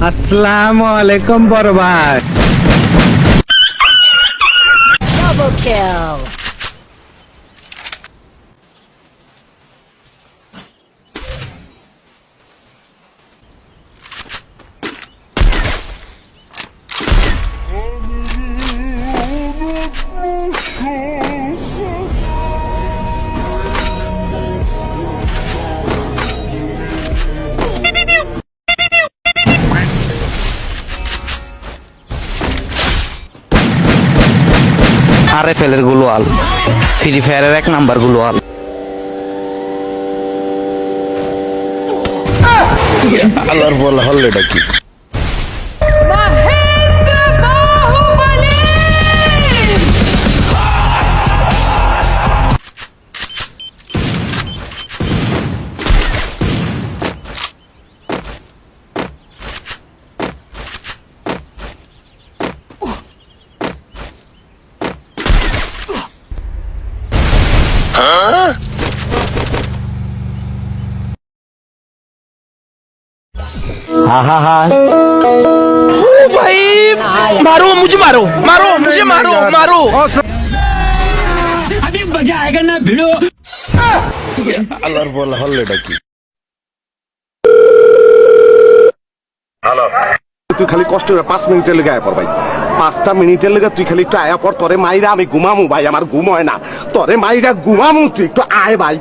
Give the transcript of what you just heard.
আসসালামু আলাইকুম বড় ভাই। Double kill. RFL এর গুলোয়াল, ফ্রি ফায়ারের 1 নাম্বার গুলোয়াল। আল্লাহর বল হল এটা কি? हा हा भाई मारो मुझे, मारो मारो मुझे, मारो मारो। अभी मजा आएगा ना भिड़ो। আল্লাহর বল হল এটা কি? তুই খালি কষ্ট করে 5 মিনিটের লেগে আয়া পর ভাই। 5টা মিনিটের লেগে তুই খালি একটু আয়া পর, তোরে মাইরা আমি ঘুমামু ভাই, আমার ঘুম হয় না। তোরে মাইরা ঘুমামু, তুই একটু আয় ভাই।